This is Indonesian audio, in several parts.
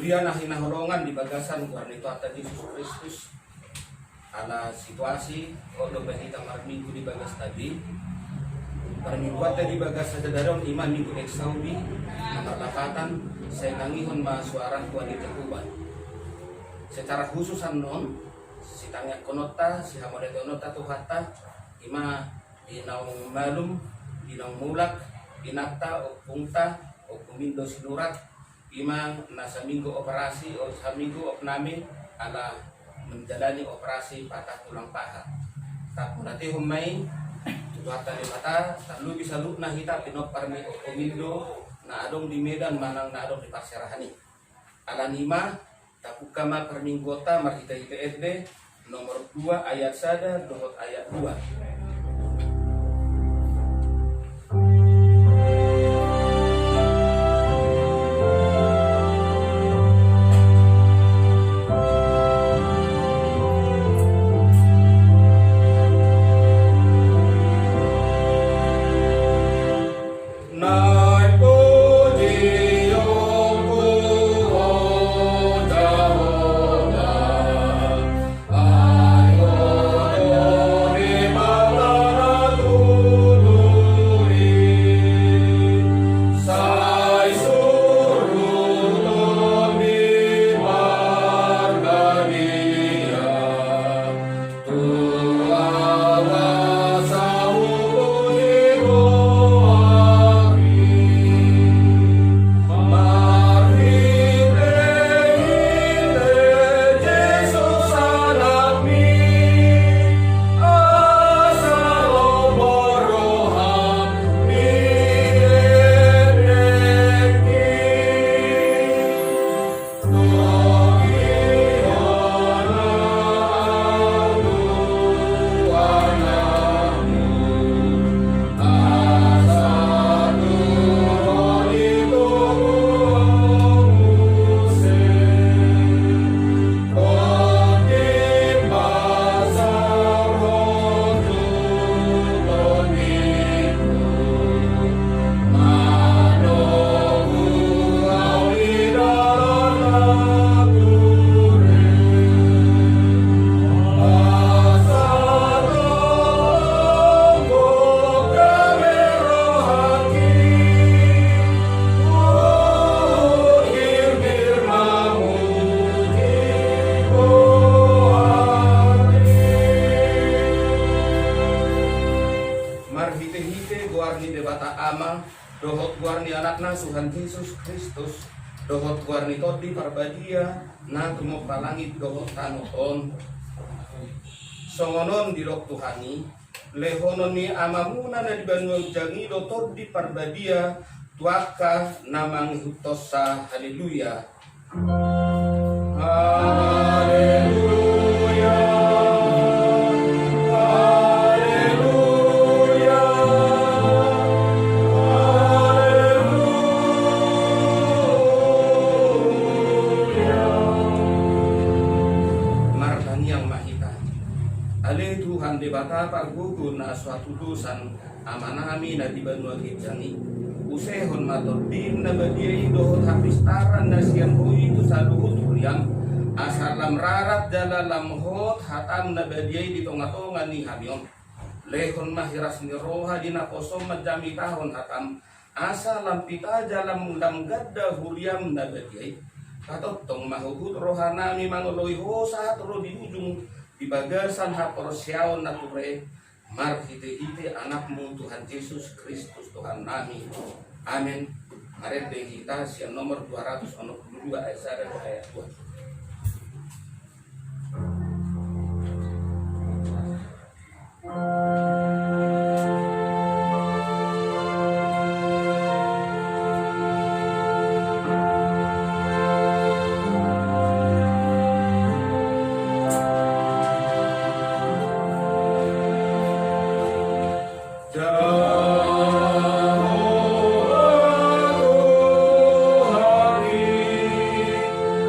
Kemudian hinahulungan di bagasan kuarnito at Yesus Kristus ala situasi o kita marminggu di bagas tadi. Permingguan di bagas sa dadarong iman minggu eksaubi nakalapatan saya nangihon masuarang kuan di Takuban. Secara khusus non si tangyak konota si hamoreto nota tuhata ima dinaung malum dinaung mulak dinata o pungta o kumindo sinurat imang nasa minggu operasi o sa minggu opname ala menjalani operasi patah tulang paha. Tak nanti humay tuwatan ni mata tak lu bisa lu na hita pinop parmi o kumindo na adong di Medan manang na adong di Parserahani. Ala nima takukama perminggota marhita IPSB nomor 2 ayat 1 dohot ayat 2. Dohot guarni anakna Tuhan Yesus Kristus, dohot guarni todi parbadia na tumok palangit dohot tanoon. Songonon dirok Tuhani, lehonon ni amamuna na dibanwag jangido todi parbadia tuaka namang hutosa. Haleluya. Haleluya. Tuhan di bata paggugun na suatu dusan amanami na di banwa kitjani usehon matodin na badiay dohot hapistaran na siyang itu sa luhut uliam asalam rarat jalalam hot hatam na badiay di tonga-tonga ni hamion lehon mahiras ni roha di nakosom majami tahon hatam asalam pita jalam mulam gadda huliam na badiay katotong mahuhut rohanami mangoloy hosa turo di ujung di bagasan haporosyaon na ture marhite-hite anakmu Tuhan Yesus Kristus Tuhan nami. Amin. Mari kita siang nomor 262 ayat 1 dan ayat 2.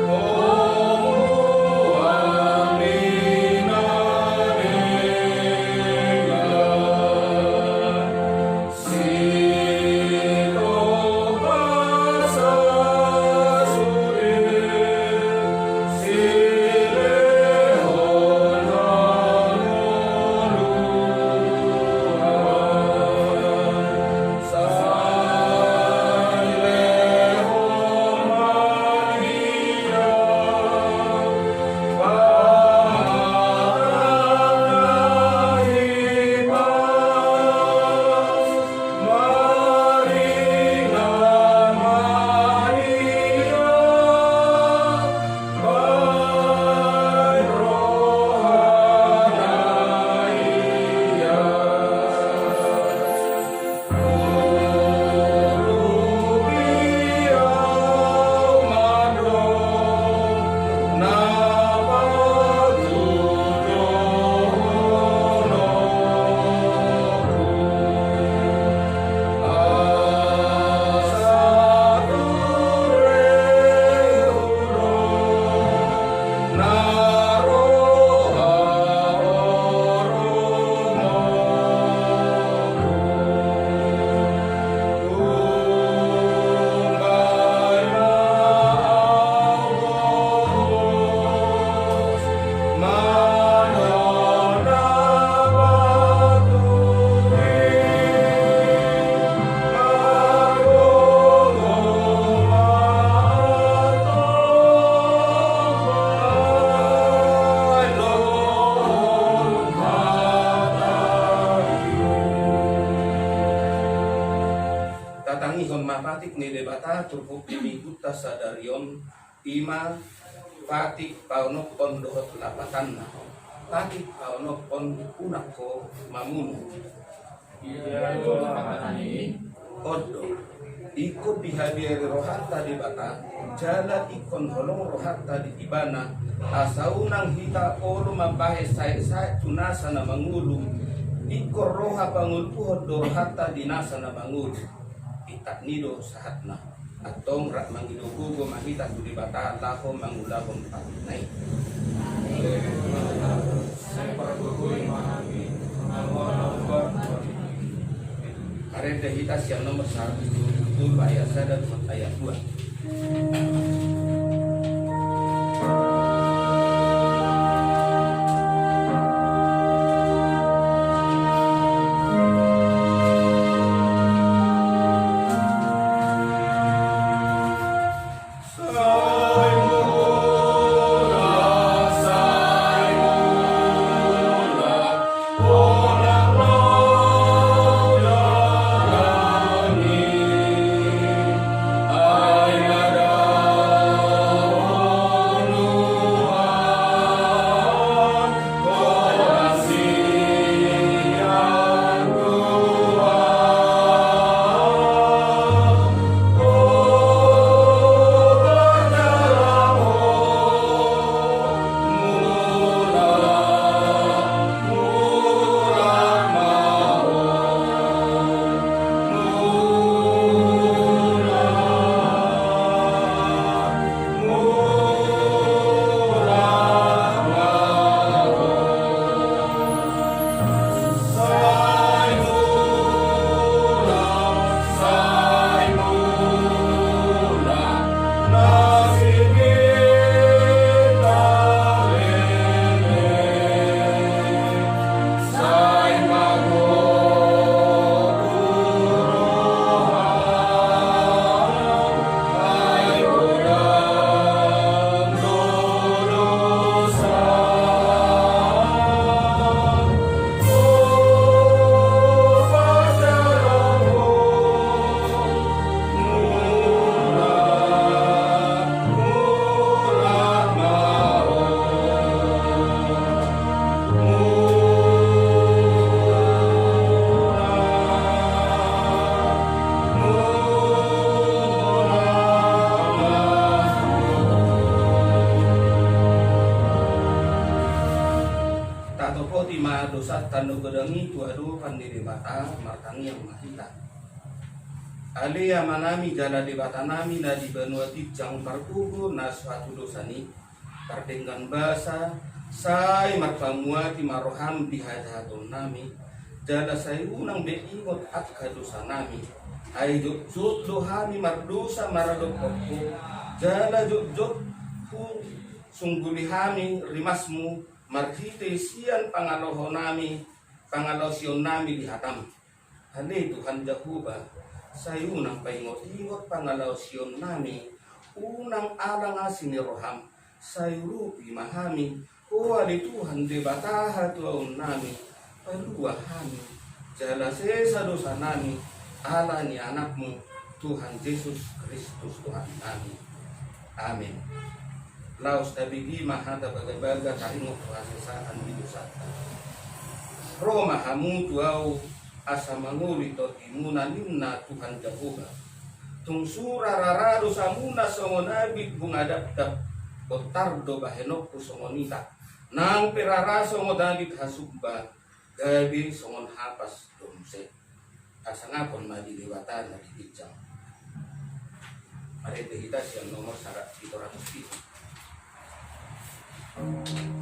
Oh tatangihon mapatik ni debata turpuk imikuta sadarion ima patik paunok on dohot lapatan patik paunok on unak ko mamun odo ikut dihadir rohata di bata jala ikon holong rohata di ibana asaunang hita olu mabahe saya tunasa na mangulu ikor roha pangulpuhod do rohata di nasa na mangulu itak nido sahatna atong rak mangidugugo mahita di bata lako mangulahon patunay Karena kita yang nomor 1 ayat 1 dan ayat 2. Dosa tanu gedangi tuadu pandiri bata martangi yang mahita alia manami jala di bata nami na di benua tijang parkubu na suatu dosani pardenggan basa sai marpamuati maroham di hadahatun nami jala sai unang beingot akka dosa nami ai jut dohami mardosa maradokku jala jut hu sunggulihami rimasmu marhite sian pangaloho nami pangalosion nami di hatam hale Tuhan Jahuba sayunang paingot-ingot pangalosion nami unang alang asini roham sayurupi mahami kuali Tuhan de bataha tuaun nami paluahami jala sesa dosa nami ala ni anakmu Tuhan Yesus Kristus Tuhan nami amin. Laos tabigi mahata baga-baga karingo kuasesaan bidusata Roma hamu tuau asa manguli to timuna ninna Tuhan Jahuba tungsura rarado samuna songonabit bungadap-dap botardo bahenokku songonita nang perara songodabit hasubba gabi songon hapas domse asa ngapon madiliwatan na dibijang Arete kita yang nomor 107. Domi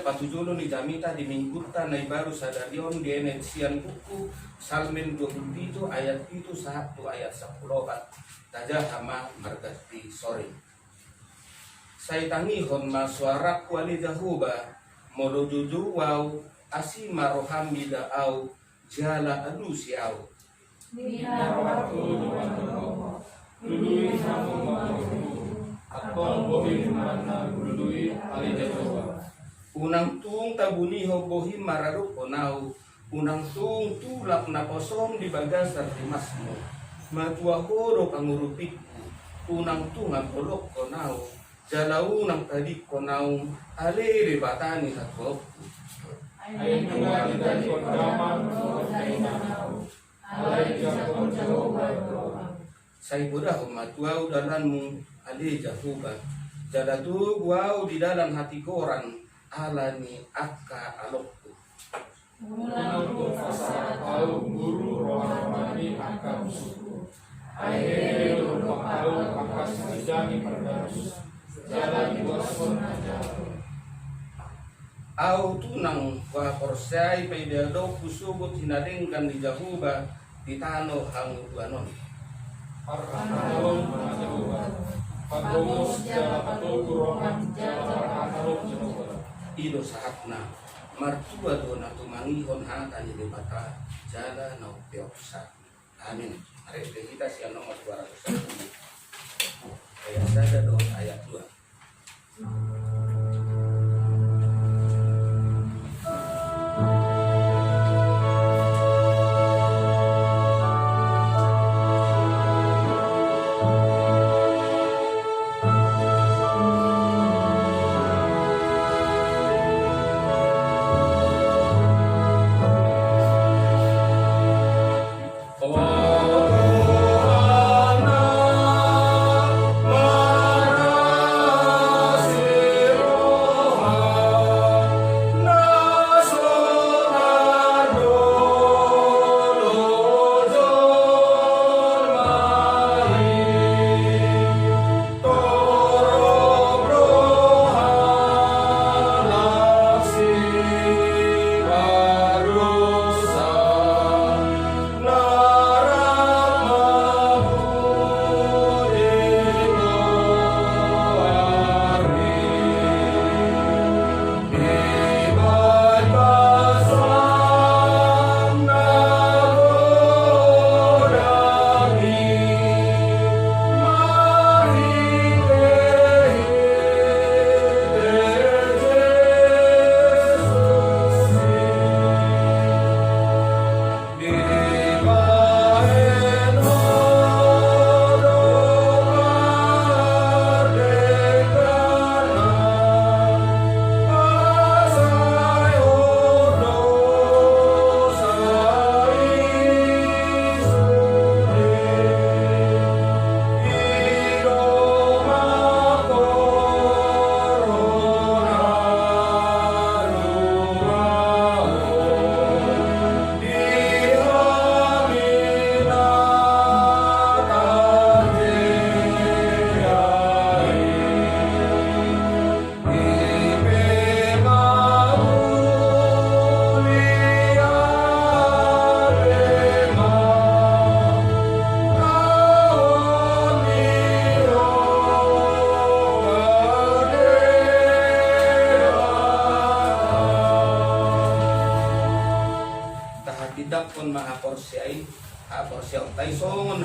Patujolo ni Jamita di Mingguta na baru sadarion di Enesian buku Salmen 27 ayat 1 ayat 10 taja hama margati sore. Saya tangihon masuarak wali jahuba modo juju wau asi maroham mida au jala adu siau. Mina waktu dului hamu atau bohim mana dului ali jahuba. Unang tung tabuni hobohi mararuk onau, unang tung tulak na kosong di bagasar rimasmu, matua horo kangurupikku, unang tung ang polok onau, jalau nang tadik onau, alere batani hatbokku. Ayat dua kita kondaman dosai nanau, alai jakon jahoba doa. Saya budah matuau dalanmu ale jahuba, jalatu guau di dalam hati koran. Alani akka alokku. Mulang tu fasa au guru rohani akka musuku. Aire lupa au akka sejani perdarus. Jalan wason aja. Au tunang wa korsai peidado kusubut hinadengkan di jahuba di tano hangu tuanon. Arkanalon majahuba. Pagomos jala patugu rohan jala arkanalon jahuba. Ido sahatna martua dona tumangihon hata di debata jala na upioksa. Amin. Mari kita siang nomor 201. Ayat sada don ayat 2. Mara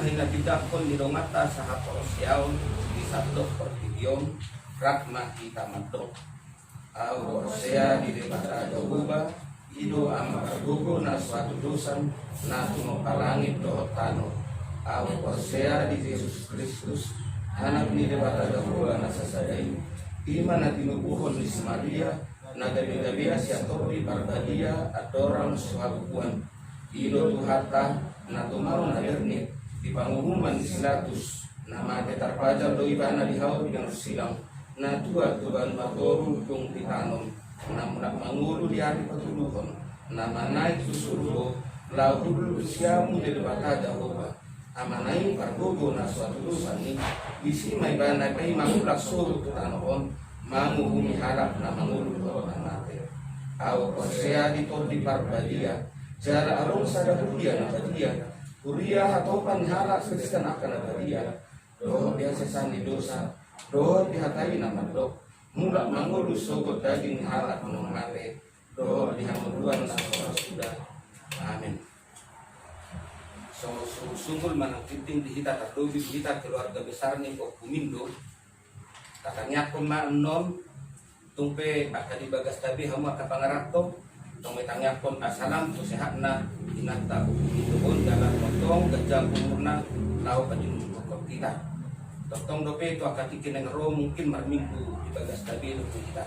hina tidakon ni mata sa haporosyaon di sabdo pertidion rakma kita madok au sea di debata dobuba ido amagugo na suatu dosan na tumapalangit dohotano au sea di Yesus Kristus anak ni debata dobuba na sasadai iman na tinubuhon ni Maria na gabi-gabi siya topi parbadia adorang suhabuan ido tuhata na tumaw na bernit di pangumuman silatus na matetarpajar do ibana di hawa yang silang na tuan matoru kung titanom na mangulo di hari patuluhon na manay susurugo laudul siamu di debata Jehova amanay pargogo na suatu lusan ni bisi may banay kay mangulak suru titanon manguhumi harap na mangulo do mate aw konsea dito di parbadia jara arong sa dahudia na badia kuria hatopan harap Kristen akan badia doh biasa sani dosa doh dihatai nama dok mulak mangurus sogot daging halak mengare doh dihamuduan nama sudah amin. So sungguh manang titing di hita terdobi di hita keluarga besar nih kok kumindo katanya pemanom tumpe akadi bagas tabi hama kapangaratto tong metangnya pun asalam tu sehatna inata itu pun dalam potong gajah umurna lau pajun pokok kita tong dope itu akan tikin ro mungkin marminggu di bagas tabi itu kita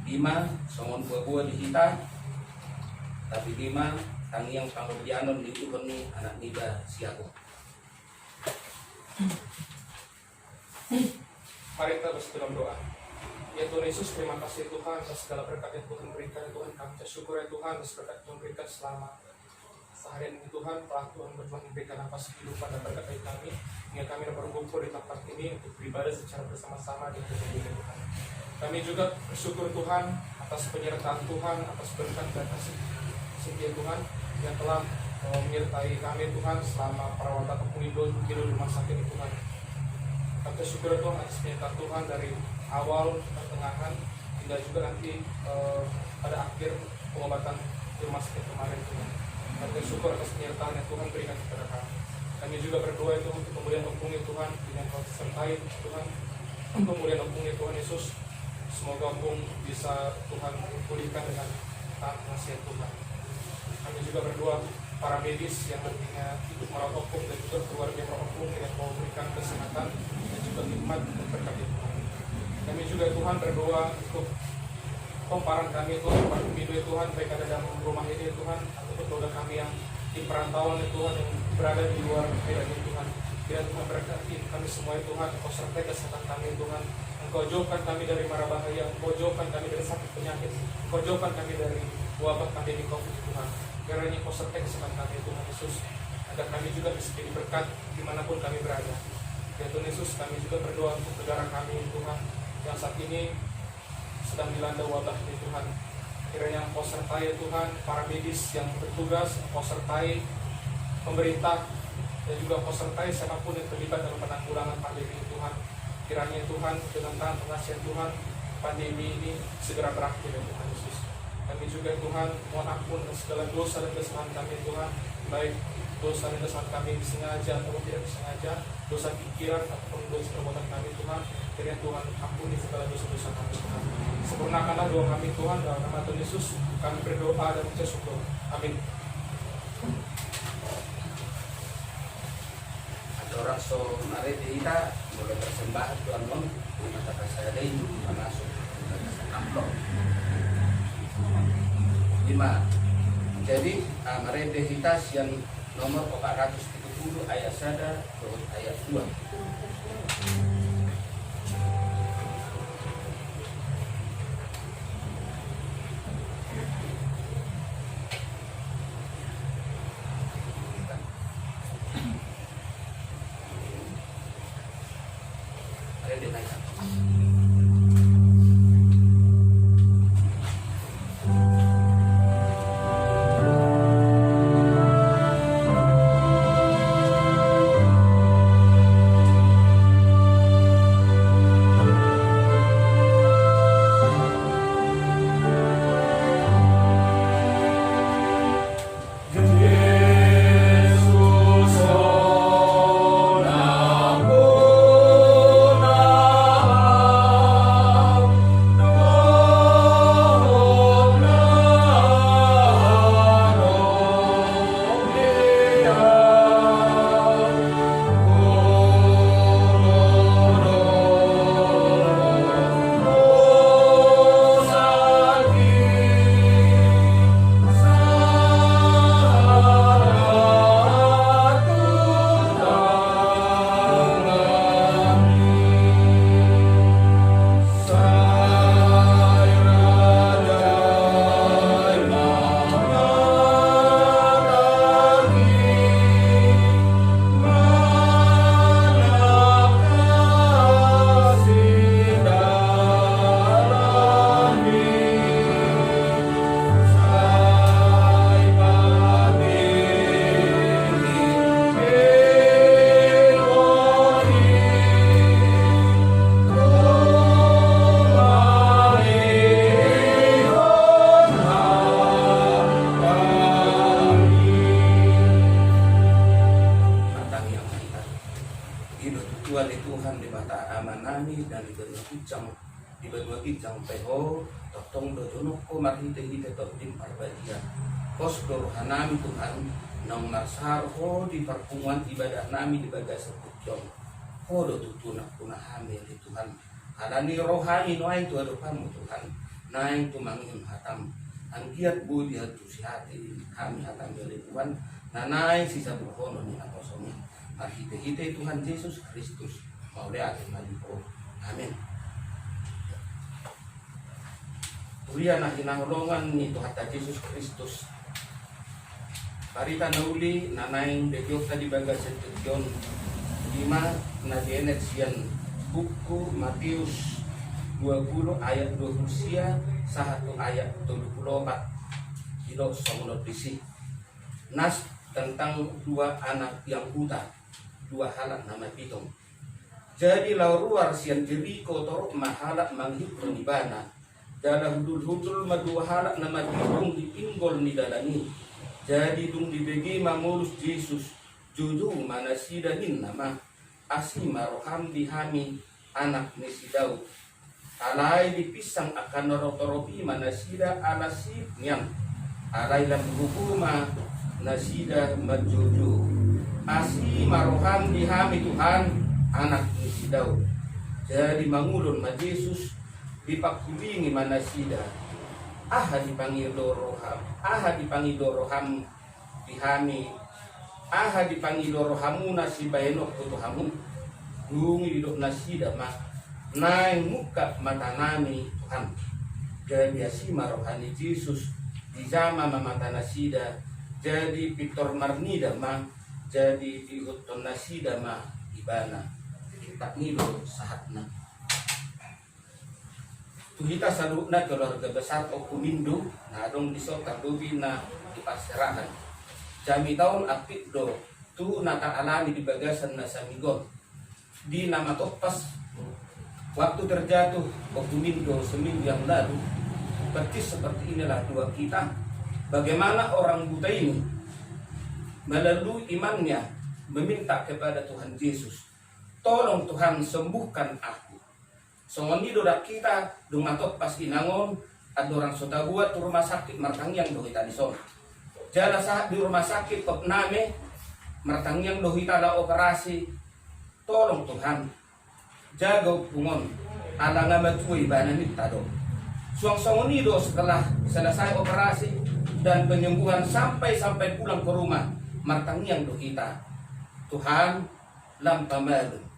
lima songon buah-buah di hita tapi lima tangi yang pangodianon di ukon ni anak nida siago. Mari kita dalam doa. Ya Tuhan Yesus, terima kasih Tuhan atas segala berkat yang Tuhan berikan. Tuhan kami bersyukur ya Tuhan atas berkat yang Tuhan berikan selama seharian ini Tuhan. Telah Tuhan berjuang memberikan nafas kehidupan dan berkat bagi kami hingga kami dapat berkumpul di tempat ini untuk beribadah secara bersama-sama di hadirat Tuhan. Kami juga bersyukur Tuhan atas penyertaan Tuhan, atas berkat dan kasih setia Tuhan yang telah menyertai kami Tuhan selama perawatan ataupun hidup di rumah sakit ini Tuhan. Kami bersyukur Tuhan atas penyertaan Tuhan dari awal, pertengahan, hingga juga nanti pada akhir pengobatan di rumah sakit kemarin Tuhan. Kami bersyukur atas penyertaan yang Tuhan berikan kepada kami. Kami juga berdoa itu untuk kemudian opungnya Tuhan dengan Kau sertai Tuhan. Kemudian opungnya Tuhan Yesus, semoga opung bisa Tuhan pulihkan dengan taat nasihat Tuhan. Kami juga berdoa para medis yang nantinya hidup merawat opung dan juga keluarga opung yang mau berikan kesehatan dan juga hikmat dan berkat Tuhan. Kami juga Tuhan berdoa untuk komparan kami Tuhan, para pemilu Tuhan, baik ada dalam rumah ini Tuhan, ataupun saudara kami yang di perantauan Tuhan, yang berada di luar Medan Tuhan. Biar Tuhan berkati kami semua Tuhan, Engkau sertai kesehatan kami Tuhan, Engkau jauhkan kami dari mara bahaya, Engkau jauhkan kami dari sakit penyakit, Engkau jauhkan kami dari wabah pandemi COVID Tuhan. Kiranya Engkau sertai kesehatan kami Tuhan Yesus, agar kami juga bisa jadi berkat dimanapun kami berada. Ya Tuhan Yesus, kami juga berdoa untuk negara kami Tuhan, yang saat ini sedang dilanda wabah ini Tuhan. Kiranya Engkau sertai Tuhan para medis yang bertugas, Engkau sertai pemerintah, dan juga Engkau sertai siapapun yang terlibat dalam penanggulangan pandemi ini Tuhan. Kiranya Tuhan dengan tangan pengasihan Tuhan, pandemi ini segera berakhir ya Tuhan Yesus. Kami juga Tuhan mohon ampun atas segala dosa dan kesalahan kami Tuhan, baik dosa dan kesalahan kami disengaja atau tidak disengaja, dosa pikiran ataupun dosa perbuatan kami Tuhan. Kiranya Tuhan ampuni segala dosa-dosa kami Tuhan. Sempurnakanlah doa kami Tuhan, dalam nama Tuhan Yesus kami berdoa dan mengucap syukur. Amin. Ada orang so mari kita boleh bersembah Tuhan Long di mata saya ini masuk amplop 5. Jadi mari kita yang nomor 430 ayat 1 ayat 2. Yesus Tuhan di mata amanami dan di benua kijang peho totong dojono ko marhite-hite totim parbadia kos hanami Tuhan nang marsarho di pertemuan ibadah nami di bagas seputjong kodo tutuna kuna hamil di Tuhan alani rohani noain tu ado kamu Tuhan naing tumangin hatam angkiat budi hatu si hati kami hatam dari Tuhan nanai sisa berhono ni aposoni marhite-hite Tuhan Yesus Kristus mau akhir malipo amin. Uria na hinahulungan ni Tuhan Yesus Kristus. Parita nauli nanaing begiok tadi baga setyon 5 na dienet siyan buku Matius 20 ayat 20 sia satu ayat 24 kilo somunot bisi. Nas tentang dua anak yang buta, dua halak nama pitong. Jadi lauruar sian Jeriko torok mahalak manghipun di bana. Dalam hudul-hudul madua halak nama pitong dipinggol ni dalani. Jadi dung dibegi mangulus Yesus juju mana sidahin nama asima roham dihami anak ni si Daud. Alai dipisang akan norotoropi mana sida alasi nyam. Alai lam hukuma nasida majuju. Asima roham dihami Tuhan anak ni si Daud. Jadi mangulun ma Yesus dipakulingi mana sida. Aha dipanggil doroham, aha dipanggil doroham dihami, aha dipanggil dorohamu nasi bayenok tutuhamu, dungi didok nasi dama, naing muka mata nami Tuhan. Jadi asima rohani Yesus di zaman mata nasida, jadi Victor Marnida ma, jadi dihuton nasida ma ibana, tak nido sahatna. Kita salukna keluarga besar Okumindo na dong disokar dobi na dipaserahan. Jami tahun apik do tu naka alami di bagasan na samigon. Di nama topas waktu terjatuh Okumindo seminggu yang lalu. Persis seperti inilah dua kita. Bagaimana orang buta ini melalui imannya meminta kepada Tuhan Yesus, tolong Tuhan sembuhkan aku. Songoni dodak kita dumatot pas inangon ada orang sota buat rumah sakit martangyang dohita di sana. Jala saat di rumah sakit name martangyang dohita la operasi. Tolong Tuhan jaga pungon ala ngamatui banan tado. Suang songoni do setelah selesai operasi dan penyembuhan sampai pulang ke rumah martangyang dohita. Tuhan lam pamalu.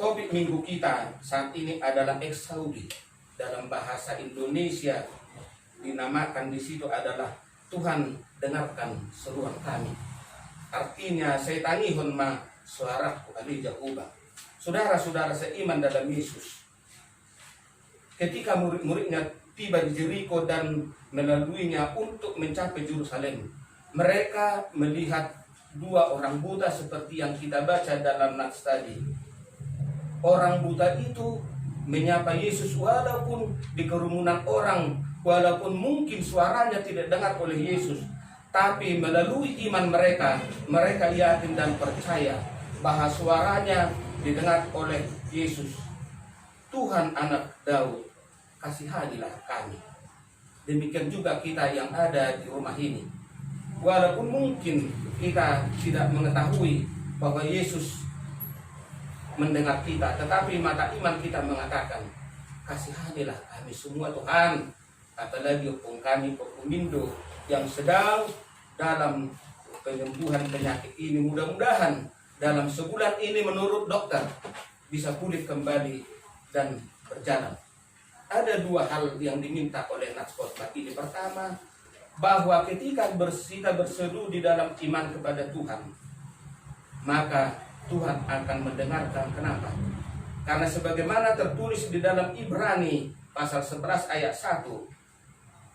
Topik minggu kita saat ini adalah eksaudi. Dalam bahasa Indonesia dinamakan di situ adalah Tuhan dengarkan seruan kami. Artinya saya tangihon ma suaraku alija ubah. Saudara-saudara seiman dalam Yesus. Ketika murid-muridnya tiba di Jeriko dan melaluinya untuk mencapai Yerusalem, mereka melihat dua orang buta seperti yang kita baca dalam nats tadi. Orang buta itu menyapa Yesus walaupun di kerumunan orang, walaupun mungkin suaranya tidak dengar oleh Yesus, tapi melalui iman mereka, mereka yakin dan percaya bahwa suaranya didengar oleh Yesus. Tuhan anak Daud, kasihanilah kami. Demikian juga kita yang ada di rumah ini. Walaupun mungkin kita tidak mengetahui bahwa Yesus mendengar kita, tetapi mata iman kita mengatakan, kasihanilah kami semua Tuhan, apalagi opung kami Okumindo yang sedang dalam penyembuhan penyakit ini. Mudah-mudahan dalam sebulan ini menurut dokter bisa pulih kembali dan berjalan. Ada dua hal yang diminta oleh nats khotbah ini. Pertama, bahwa ketika kita berseru di dalam iman kepada Tuhan, maka Tuhan akan mendengarkan. Kenapa? Karena sebagaimana tertulis di dalam Ibrani pasal 11 ayat 1,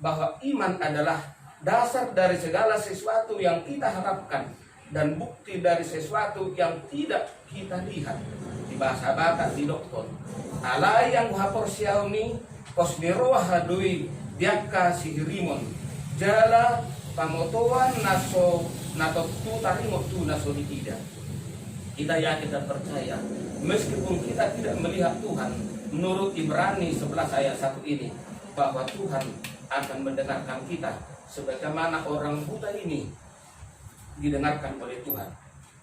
bahwa iman adalah dasar dari segala sesuatu yang kita harapkan dan bukti dari sesuatu yang tidak kita lihat. Di bahasa Batak di doktor, alai yang hapor siauni posderoa hadui biaka sihirimon jala pamotoan naso natotu tarimoktu naso dikida. Kita yakin dan percaya, meskipun kita tidak melihat Tuhan, menurut Ibrani 11 ayat 1 ini, bahwa Tuhan akan mendengarkan kita, sebagaimana orang buta ini didengarkan oleh Tuhan.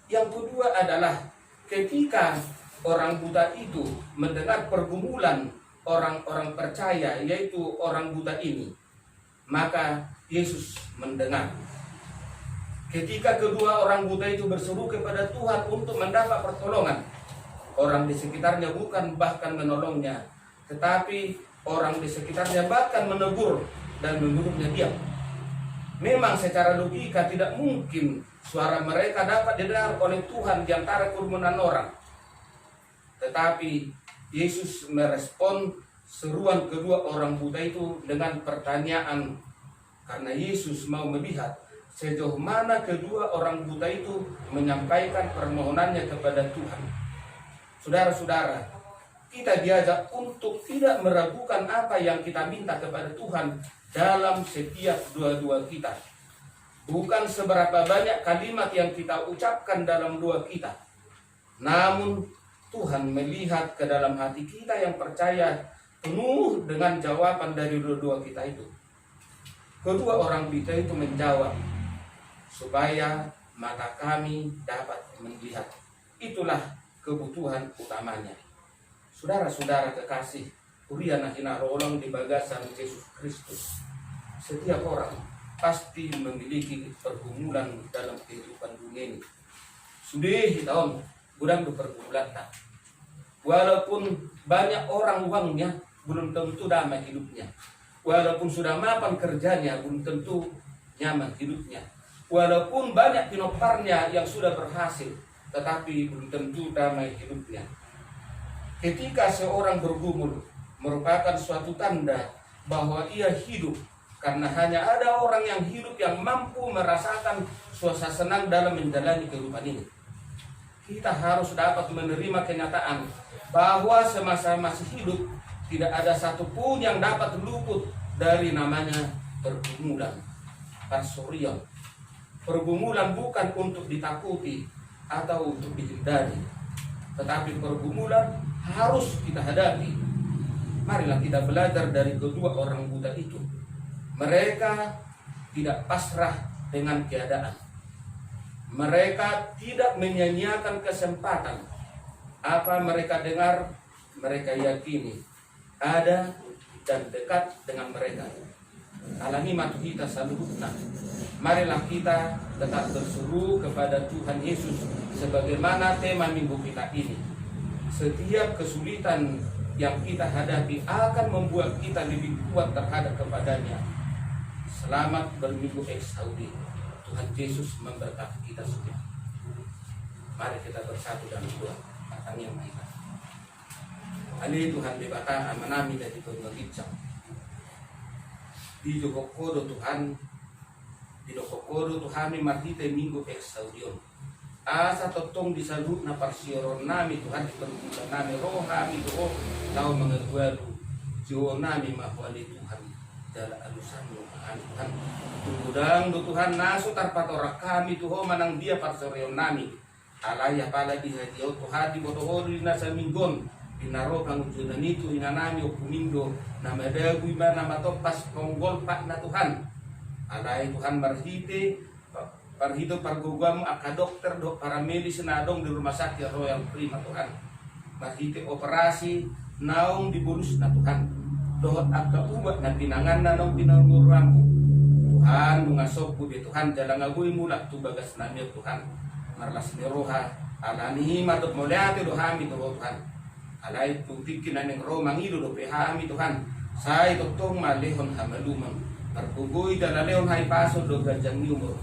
Yang kedua adalah ketika orang buta itu mendengar pergumulan orang-orang percaya, yaitu orang buta ini, maka Yesus mendengar. Ketika kedua orang buta itu berseru kepada Tuhan untuk mendapat pertolongan, orang di sekitarnya bukan bahkan menolongnya, tetapi orang di sekitarnya bahkan menegur dan menyuruhnya diam. Memang secara logika tidak mungkin suara mereka dapat didengar oleh Tuhan di antara kerumunan orang. Tetapi Yesus merespon seruan kedua orang buta itu dengan pertanyaan, karena Yesus mau melihat sejauh mana kedua orang buta itu menyampaikan permohonannya kepada Tuhan. Saudara-saudara, kita diajak untuk tidak meragukan apa yang kita minta kepada Tuhan dalam setiap doa-doa kita. Bukan seberapa banyak kalimat yang kita ucapkan dalam doa kita, namun Tuhan melihat ke dalam hati kita yang percaya penuh dengan jawaban dari doa kita itu. Kedua orang buta itu menjawab, supaya mata kami dapat melihat. Itulah kebutuhan utamanya. Saudara-saudara kekasih, Uriana hinarolong di bagasan Yesus Kristus. Setiap orang pasti memiliki pergumulan dalam kehidupan dunia ini. Sudah tahun gudang pergumulan tak. Walaupun banyak orang uangnya, belum tentu damai hidupnya. Walaupun sudah mapan kerjanya, belum tentu nyaman hidupnya. Walaupun banyak pinoparnya yang sudah berhasil, tetapi belum tentu damai hidupnya. Ketika seorang bergumul, merupakan suatu tanda bahwa ia hidup, karena hanya ada orang yang hidup yang mampu merasakan suasana senang dalam menjalani kehidupan ini. Kita harus dapat menerima kenyataan bahwa semasa masih hidup tidak ada satupun yang dapat luput dari namanya pergumulan. Parsorion. Pergumulan bukan untuk ditakuti atau untuk dihindari, tetapi pergumulan harus kita hadapi. Marilah kita belajar dari kedua orang buta itu. Mereka tidak pasrah dengan keadaan. Mereka tidak menyia-nyiakan kesempatan. Apa mereka dengar, mereka yakini ada dan dekat dengan mereka. Alami matu kita saluhna. Marilah kita tetap berseru kepada Tuhan Yesus sebagaimana tema minggu kita ini. Setiap kesulitan yang kita hadapi akan membuat kita lebih kuat terhadap kepadanya. Selamat berminggu Eksaudi. Tuhan Yesus memberkati kita semua. Mari kita bersatu dalam doa. Kata yang baik. Ali Tuhan dibata amanami dari pengegicam. Di Jokokodo Tuhan, di Jokokodo Tuhan marhite minggu Eksaudion. Asa totong disalut na parsioron nami Tuhan diperbulan nami rohami doo tau mengegualu jiwa nami mahwali Tuhan jala alusan Tuhan tudang do Tuhan nasu tarpatorak kami tuho manang dia parsorion nami alaya pala di hadiyo Tuhan di botoho di nasa minggon pinaro pangujudan itu inanami okumindo nama dagu iba nama topas konggol pak na Tuhan alay Tuhan marhite parhito parguguam aka dokter do para medis na dong di rumah sakit Royal Prima Tuhan marhite operasi naong dibulus na Tuhan dohot aka ubat na pinangan na nong pinanguramu Tuhan mengasopu di Tuhan jalang agui mulak tu bagas nami Tuhan marlas ni roha alani matot moliati do hami to Tuhan alay tutikin na ning ro mangido do pehami Tuhan say totong malehon hamalumang parguguy dalalehon hay paso do gajang niumur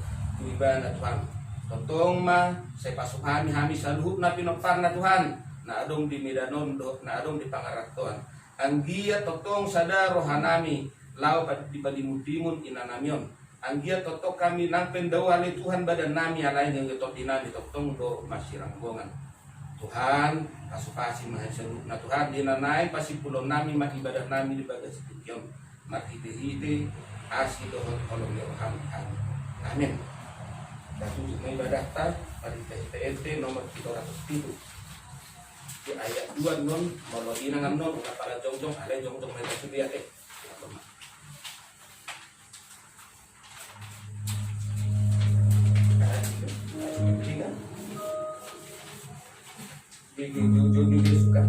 iba na Tuhan totong ma say pasok hami sa luhut na pinopar na Tuhan na adong di Medanondo na adong di Pangaratuan ang giya totong sada rohanami lao di padimudimun inanamyon ang giya totok kami nang pendawali Tuhan badan nami alay ng ito dinami totong do masiranggongan Tuhan kasupasi mahasalut na Tuhan dinanay pasipulon nami makibadah nami di bagas kityon makite-hite asidohon kolong yoham amin. Tutup na ibadah tayo. Mari PNT nomor 307 di ayat 2 non mau inangan non para jongjong ada jongjong mereka sudah Jujur suka.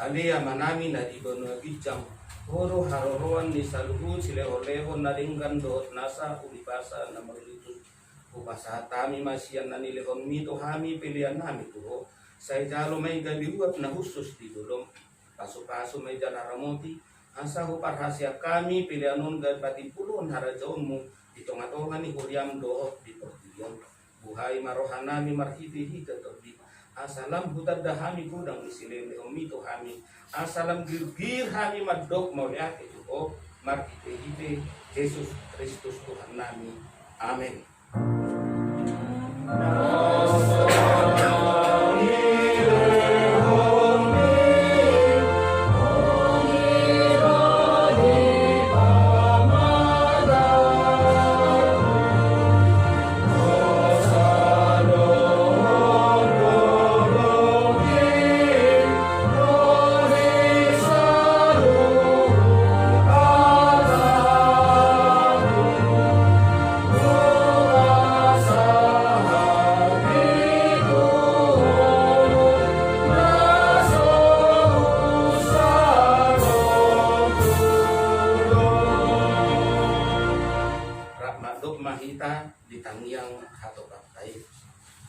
Alia manami na di bono gijang horo haroroan ni saluhu sileho-leho na linggan doot nasa ulipasa na maglutun upasa tami masiyan na nilehon mito hami pilihan nami tuho sa jalo may galiwap na husus di dulong paso-paso may jalaramoti asa huparhasya kami pilihanon gadpati pulon harajaon mo itong atongan ni Huryam doot di portiyon buhay marohan nami marhiti-hita di asalam hutad dahami gudang isilele omito hami asalam girgir hami madok mauliat itu marhiti-hite Yesus Kristus Tuhan nami amin. Mahita di tangyang hatopak tayo.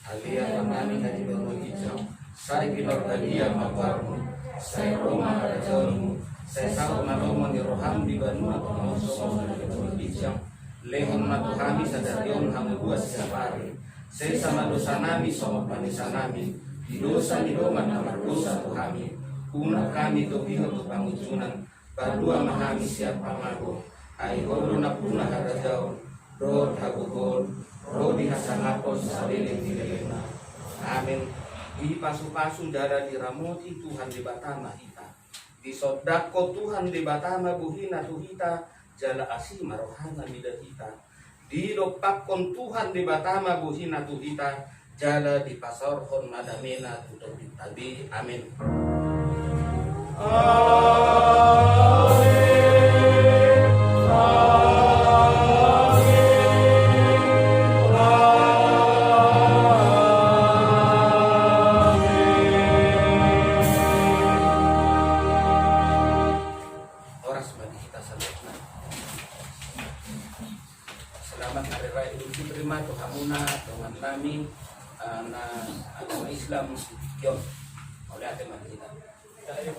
Alia manami na dibago hijau, sa ikinorgalia magwarmo, sa Roma karajonmu, sa sao malomo ni roham di banua pangosong na dibago hijau, lehon matuhami sa daryon hangubuas sa pari, sa sama dosa nami sama panisa nami, di dosa ni Roma na mardosa tuhami, una kami tobihon to pangujunan, padua mahami siapa mago, ay holo na puna harajaon, roh hagugol, roh dihasangapos sa liling-liling. Amin. Di pasu-pasu darah diramoti Tuhan di batama hita. Di sodako Tuhan di batama buhina tuhita, jala asima rohana midahita. Di dopakon Tuhan di batama buhina tuhita, jala di pasorhon madamena tutup tabi. Amin. Amin. na agama Islam yun. Ulit ating makikita. Dahil